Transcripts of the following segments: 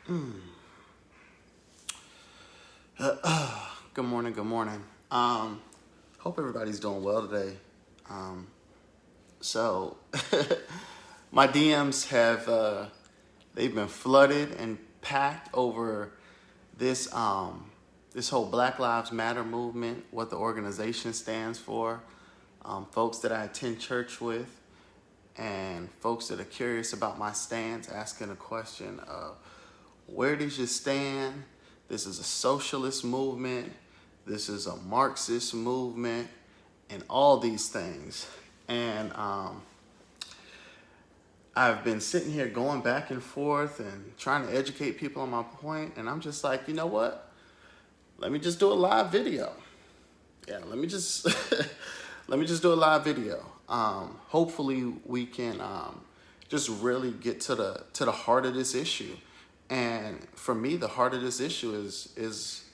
Good morning, good morning. Hope everybody's doing well today. So my DMs have they've been flooded and packed over this this whole Black Lives Matter movement, what the organization stands for, folks that I attend church with, and folks that are curious about my stance, asking a question of where does you stand? This is a socialist movement. This is a Marxist movement, and all these things. And I've been sitting here going back and forth and trying to educate people on my point, and I'm just like, you know what? Let me just do a live video. Yeah, let me just let me just do a live video. Hopefully, we can just really get to the heart of this issue. And for me, the heart of this issue is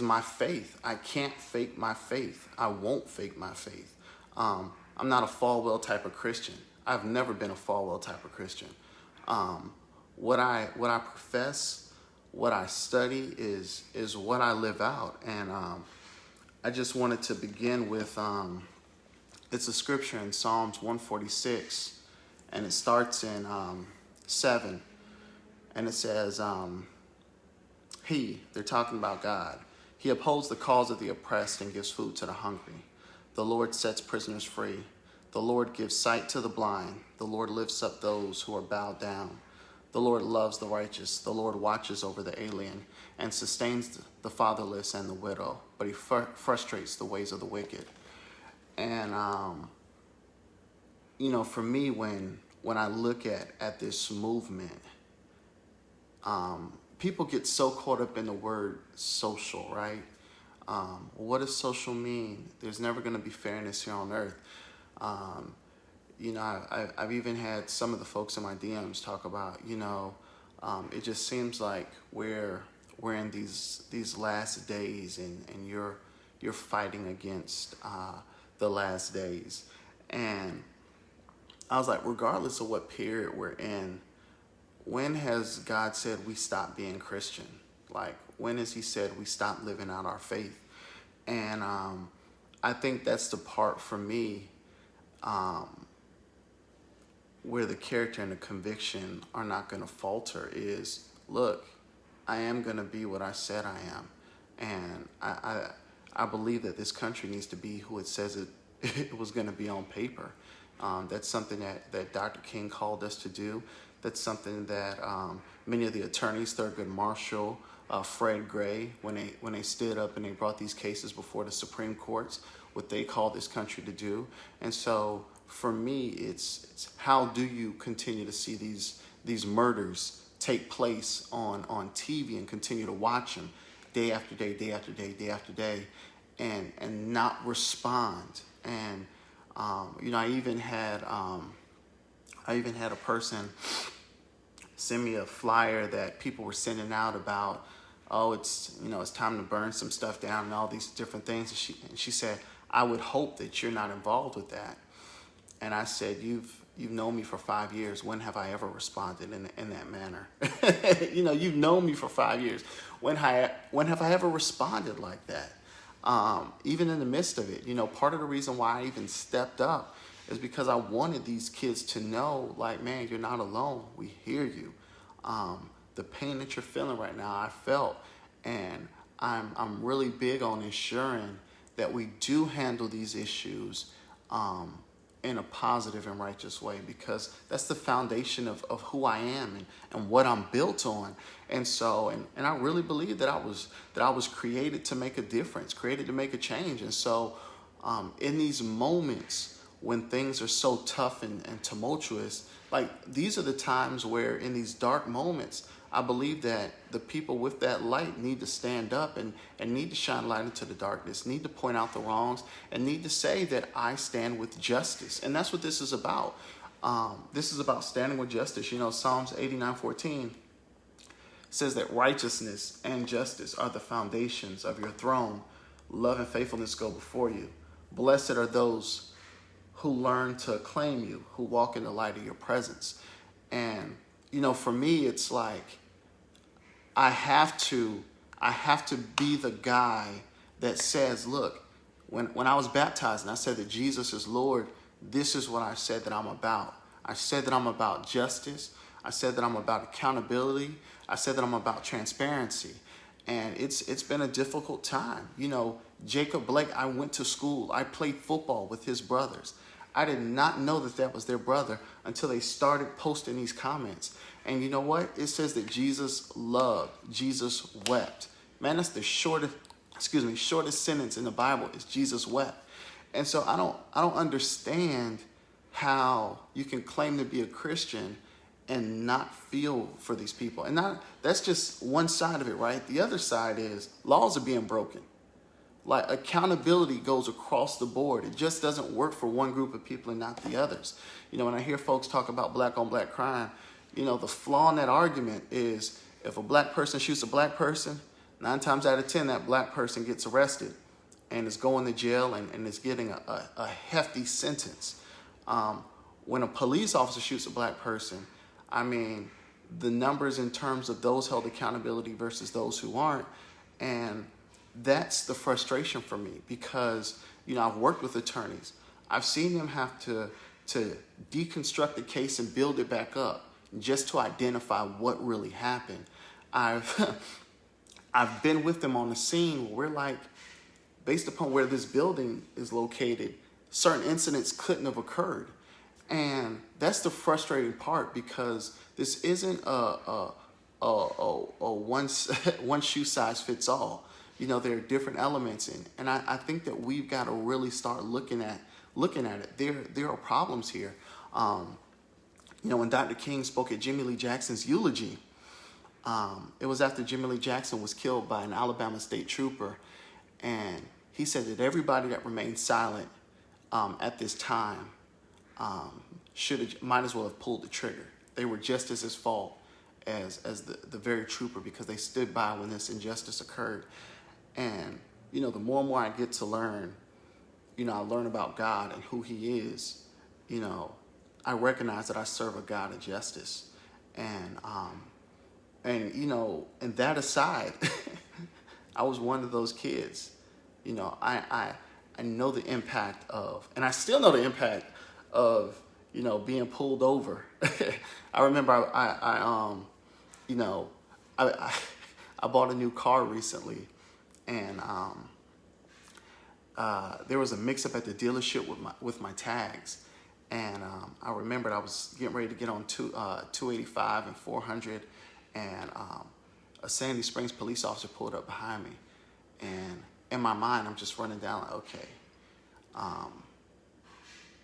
my faith. I can't fake my faith. I won't fake my faith. I'm not a Falwell type of Christian. I've never been a Falwell type of Christian. What I profess, what I study is what I live out. And I just wanted to begin with it's a scripture in Psalms 146, and it starts in 7. And it says, they're talking about God. He upholds the cause of the oppressed and gives food to the hungry. The Lord sets prisoners free. The Lord gives sight to the blind. The Lord lifts up those who are bowed down. The Lord loves the righteous. The Lord watches over the alien and sustains the fatherless and the widow, but he frustrates the ways of the wicked. And, for me, when I look at this movement, people get so caught up in the word social, right? What does social mean? There's never going to be fairness here on earth. I've even had some of the folks in my DMs talk about, it just seems like we're in these last days, and you're fighting against the last days. And I was like, regardless of what period we're in, when has God said we stop being Christian? Like, when has he said we stop living out our faith? And I think that's the part for me where the character and the conviction are not going to falter is, look, I am going to be what I said I am. And I believe that this country needs to be who it says it was going to be on paper. That's something that Dr. King called us to do. That's something that many of the attorneys, Thurgood Marshall, Fred Gray, when they stood up and they brought these cases before the Supreme Courts, what they call this country to do. And so for me, it's how do you continue to see these murders take place on TV and continue to watch them day after day, day after day, day after day, and not respond. And I even had a person send me a flyer that people were sending out about, it's time to burn some stuff down and all these different things. And she said, I would hope that you're not involved with that. And I said, you've known me for 5 years. When have I ever responded in that manner? You've known me for 5 years. When have I ever responded like that? Even in the midst of it, part of the reason why I even stepped up is because I wanted these kids to know, like, man, you're not alone. We hear you. The pain that you're feeling right now, I felt. And I'm really big on ensuring that we do handle these issues in a positive and righteous way, because that's the foundation of who I am and what I'm built on. And so, and I really believe that I was created to make a difference, created to make a change. And so in these moments when things are so tough and tumultuous, like, these are the times where in these dark moments, I believe that the people with that light need to stand up and need to shine light into the darkness, need to point out the wrongs, and need to say that I stand with justice. And that's what this is about. This is about standing with justice. Psalms 89:14 says that righteousness and justice are the foundations of your throne. Love and faithfulness go before you. Blessed are those who learn to acclaim you, who walk in the light of your presence. And, for me, it's like, I have to be the guy that says, look, when I was baptized and I said that Jesus is Lord, this is what I said that I'm about. I said that I'm about justice. I said that I'm about accountability. I said that I'm about transparency. And it's been a difficult time. You know, Jacob Blake, I went to school. I played football with his brothers. I did not know that that was their brother until they started posting these comments. And you know what? It says that Jesus loved, Jesus wept. Man, that's the shortest sentence in the Bible is Jesus wept. And so I don't understand how you can claim to be a Christian and not feel for these people. And that's just one side of it, right? The other side is laws are being broken. Like accountability goes across the board. It just doesn't work for one group of people and not the others. You know, when I hear folks talk about black on black crime, you know, the flaw in that argument is if a black person shoots a black person, 9 times out of 10, that black person gets arrested and is going to jail and is getting a hefty sentence. When a police officer shoots a black person, I mean, the numbers in terms of those held accountability versus those who aren't. And that's the frustration for me because, you know, I've worked with attorneys. I've seen them have to deconstruct the case and build it back up just to identify what really happened. I've been with them on the scene where we're like, based upon where this building is located, certain incidents couldn't have occurred. And that's the frustrating part because this isn't a one shoe size fits all. You know, there are different elements in, and I think that we've got to really start looking at it. There are problems here. You know, when Dr. King spoke at Jimmy Lee Jackson's eulogy, it was after Jimmy Lee Jackson was killed by an Alabama state trooper, and he said that everybody that remained silent at this time might as well have pulled the trigger. They were just as his fault as the very trooper because they stood by when this injustice occurred. And, you know, the more and more I get to learn, you know, I learn about God and who he is, you know, I recognize that I serve a God of justice. And you know, and that aside, I was one of those kids. You know, I know the impact of, and I still know the impact of, you know, being pulled over. I remember I bought a new car recently, and there was a mix-up at the dealership with my tags, and I remembered I was getting ready to get on 285 and 400, and a Sandy Springs police officer pulled up behind me, and in my mind I'm just running down like, okay,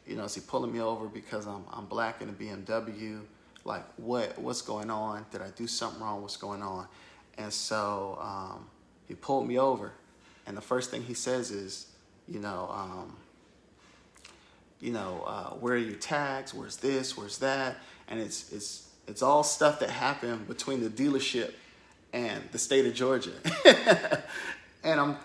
you know, is he pulling me over because I'm black in a BMW? Like, what's going on? Did I do something wrong? What's going on? And so he pulled me over, and the first thing he says is, where are your tags? Where's this? Where's that? And it's all stuff that happened between the dealership and the state of Georgia. and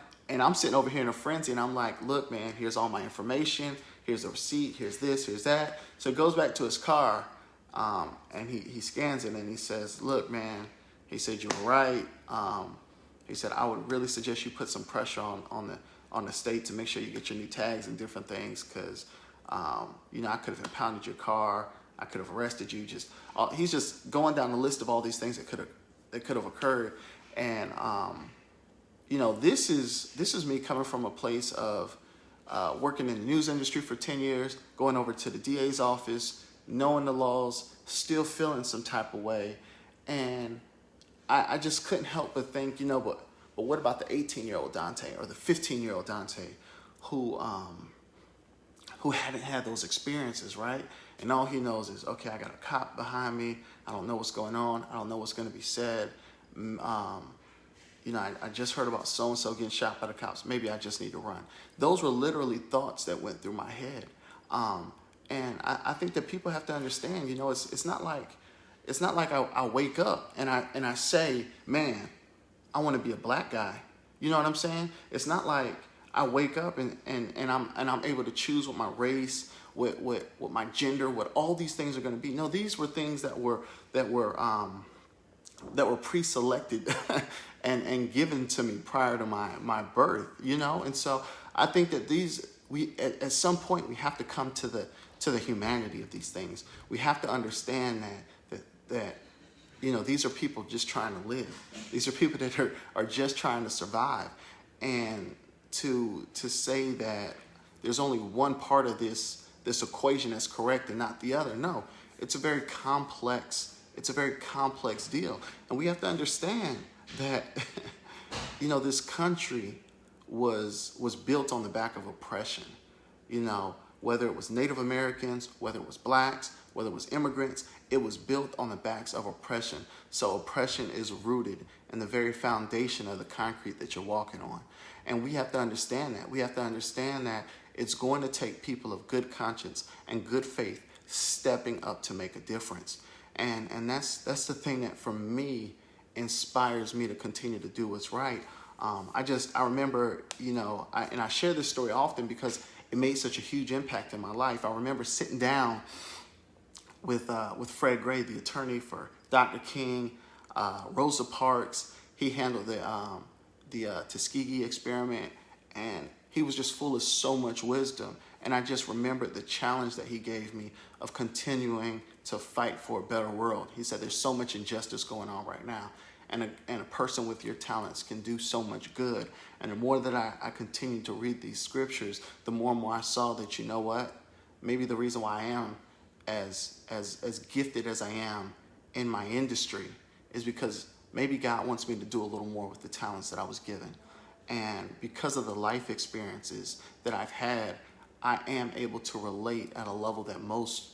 I'm sitting over here in a frenzy, and I'm like, look, man, here's all my information. Here's a receipt. Here's this. Here's that. So he goes back to his car, and he scans it, and he says, look, man, he said, you were right. He said, I would really suggest you put some pressure on the state to make sure you get your new tags and different things, because I could have impounded your car. I could have arrested you. He's just going down the list of all these things that could have occurred. And this is me coming from a place of working in the news industry for 10 years, going over to the DA's office, knowing the laws, still feeling some type of way. And I just couldn't help but think, but what about the 18-year-old Dante or the 15-year-old Dante who hadn't had those experiences, right? And all he knows is, okay, I got a cop behind me. I don't know what's going on. I don't know what's going to be said. I just heard about so-and-so getting shot by the cops. Maybe I just need to run. Those were literally thoughts that went through my head. And I think that people have to understand, it's not like I wake up and I say, man, I want to be a black guy. You know what I'm saying? It's not like I wake up and I'm able to choose what my race, what my gender, what all these things are going to be. No, these were things that were that were pre-selected and given to me prior to my birth, you know? And so I think that at some point we have to come to the humanity of these things. We have to understand that you know, these are people just trying to live. These are people that are just trying to survive. And to say that there's only one part of this equation that's correct and not the other, no. It's a very complex deal. And we have to understand that you know, this country was built on the back of oppression. You know, whether it was Native Americans, whether it was blacks, whether it was immigrants, it was built on the backs of oppression. So oppression is rooted in the very foundation of the concrete that you're walking on. And we have to understand that. We have to understand that it's going to take people of good conscience and good faith stepping up to make a difference. And that's the thing that, for me, inspires me to continue to do what's right. I remember, you know, and I share this story often because it made such a huge impact in my life. I remember sitting down with Fred Gray, the attorney for Dr. King, Rosa Parks. He handled the Tuskegee experiment, and he was just full of so much wisdom. And I just remembered the challenge that he gave me of continuing to fight for a better world. He said, there's so much injustice going on right now, and a person with your talents can do so much good. And the more that I continued to read these scriptures, the more and more I saw that, you know what, maybe the reason why I am as gifted as I am in my industry is because maybe God wants me to do a little more with the talents that I was given. And because of the life experiences that I've had, I am able to relate at a level that most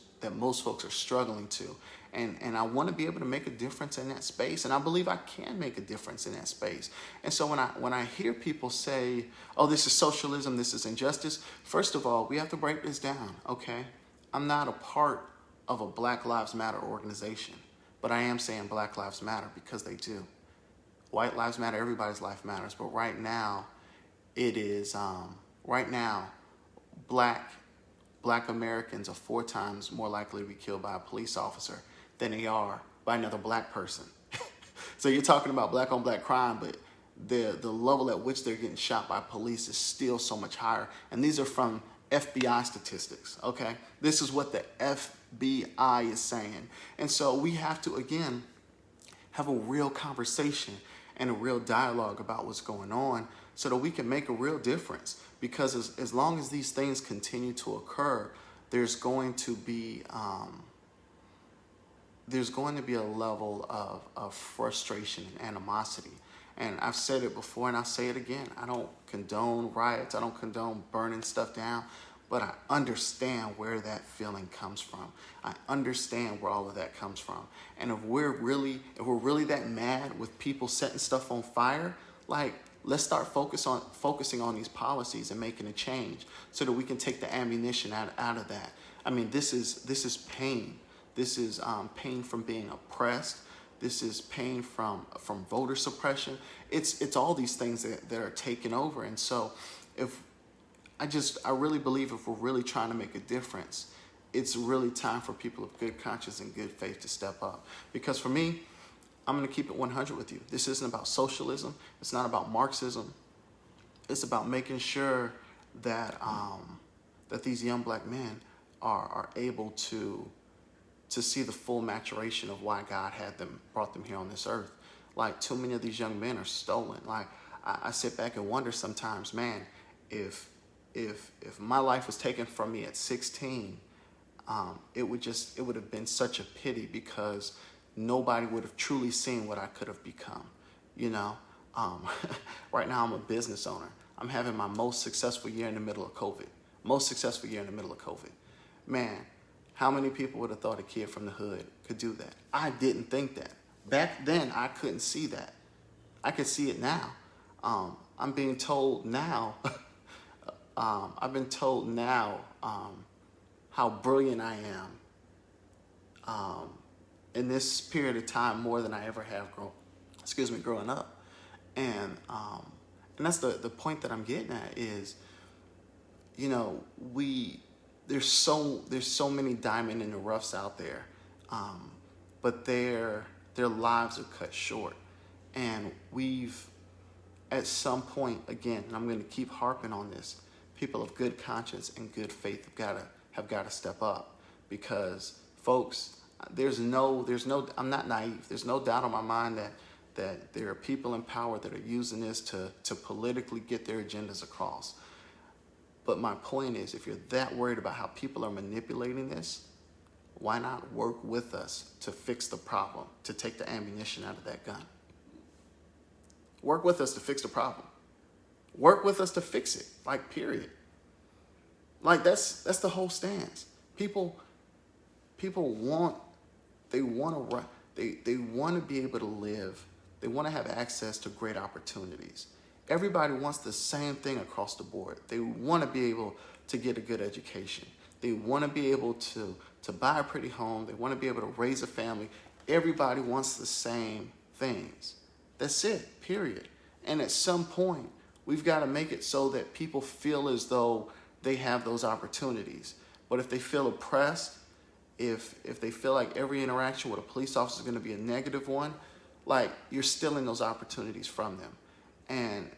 folks are struggling to. And I want to be able to make a difference in that space. And I believe I can make a difference in that space. And so when I hear people say, oh, this is socialism, this is injustice, first of all, we have to break this down, okay? I'm not a part of a Black Lives Matter organization, but I am saying Black Lives Matter because they do. White lives matter, everybody's life matters, but right now, it is, Black Americans are 4 times more likely to be killed by a police officer than they are by another black person. So you're talking about black on black crime, but the level at which they're getting shot by police is still so much higher. And these are from FBI statistics, okay? This is what the FBI is saying. And so we have to, again, have a real conversation and a real dialogue about what's going on so that we can make a real difference. Because as long as these things continue to occur, there's going to be a level of frustration and animosity. And I've said it before and I'll say it again. I don't condone riots. I don't condone burning stuff down. But I understand where that feeling comes from. I understand where all of that comes from. And if we're really that mad with people setting stuff on fire, like, let's start focusing on these policies and making a change so that we can take the ammunition out of that. I mean, this is pain. This is pain from being oppressed. This is pain from voter suppression. It's all these things that are taking over. And so I really believe if we're really trying to make a difference, it's really time for people of good conscience and good faith to step up. Because for me, I'm going to keep it 100 with you. This isn't about socialism. It's not about Marxism. It's about making sure that that these young black men are able to see the full maturation of why God brought them here on this earth. Like, too many of these young men are stolen. Like, I sit back and wonder sometimes, man, if my life was taken from me at 16, it would have been such a pity because nobody would have truly seen what I could have become, you know? Right now I'm a business owner. I'm having my most successful year in the middle of COVID. Man, how many people would have thought a kid from the hood could do that? I didn't think that. Back then, I couldn't see that. I can see it now. I'm being told now, I've been told now how brilliant I am in this period of time more than I ever have growing up. And that's the point that I'm getting at is, you know, there's so many diamond in the roughs out there, but they're Their lives are cut short. And we've, at some point, again, and I'm going to keep harping on this, people of good conscience and good faith have got to step up, because folks, I'm not naive. There's no doubt in my mind that there are people in power that are using this to politically get their agendas across. But my point is, if you're that worried about how people are manipulating this, why not work with us to fix the problem, to take the ammunition out of that gun? Work with us to fix the problem. Work with us to fix it, like, period. Like, that's the whole stance. People want to be able to live. They want to have access to great opportunities. Everybody wants the same thing across the board. They want to be able to get a good education. They want to be able to buy a pretty home. They want to be able to raise a family. Everybody wants the same things. That's it, period. And at some point, we've got to make it so that people feel as though they have those opportunities. But if they feel oppressed, if they feel like every interaction with a police officer is going to be a negative one, like, you're stealing those opportunities from them. And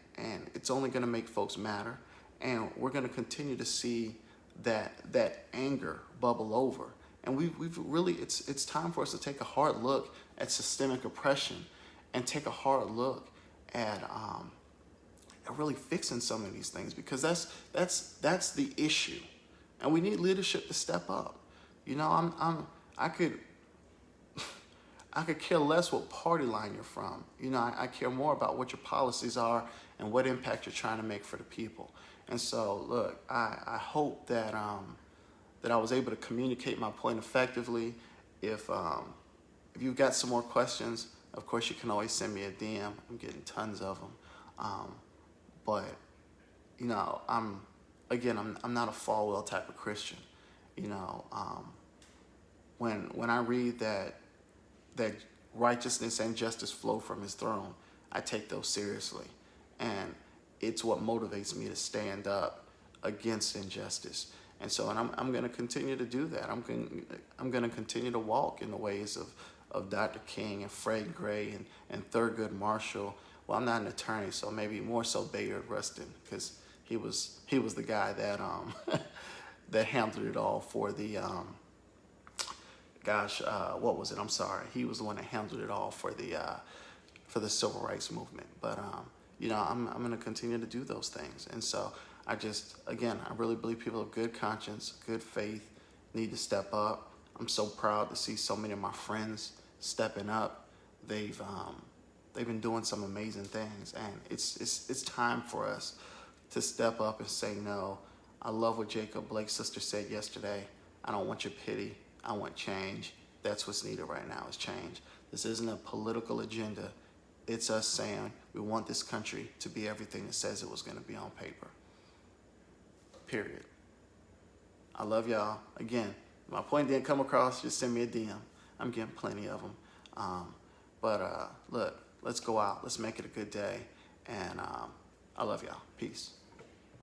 it's only going to make folks madder. And we're going to continue to see that anger bubble over. And we've really, it's time for us to take a hard look at systemic oppression and take a hard look at really fixing some of these things, because that's the issue. And we need leadership to step up. You know, I could care less what party line you're from. You know, I care more about what your policies are and what impact you're trying to make for the people. And so, look, I hope that I was able to communicate my point effectively. If you've got some more questions, of course, you can always send me a DM. I'm getting tons of them. But, you know, I'm not a Falwell type of Christian. You know, when I read that righteousness and justice flow from his throne, I take those seriously. And it's what motivates me to stand up against injustice. And so, I'm going to continue to do that. I'm going to continue to walk in the ways of Dr. King and Fred Gray and Thurgood Marshall. Well, I'm not an attorney, so maybe more so Bayard Rustin, because he was the guy that that handled it all for the what was it? I'm sorry. He was the one that handled it all for the civil rights movement. But you know, I'm going to continue to do those things. And so I really believe people of good conscience, good faith need to step up. I'm so proud to see so many of my friends stepping up. They've been doing some amazing things, and it's time for us to step up and say no. I love what Jacob Blake's sister said yesterday. I don't want your pity. I want change. That's what's needed right now, is change. This isn't a political agenda. It's us saying we want this country to be everything it says it was going to be on paper. Period. I love y'all. Again, my point didn't come across, just send me a DM. I'm getting plenty of them. But look, let's go out. Let's make it a good day. And I love y'all. Peace.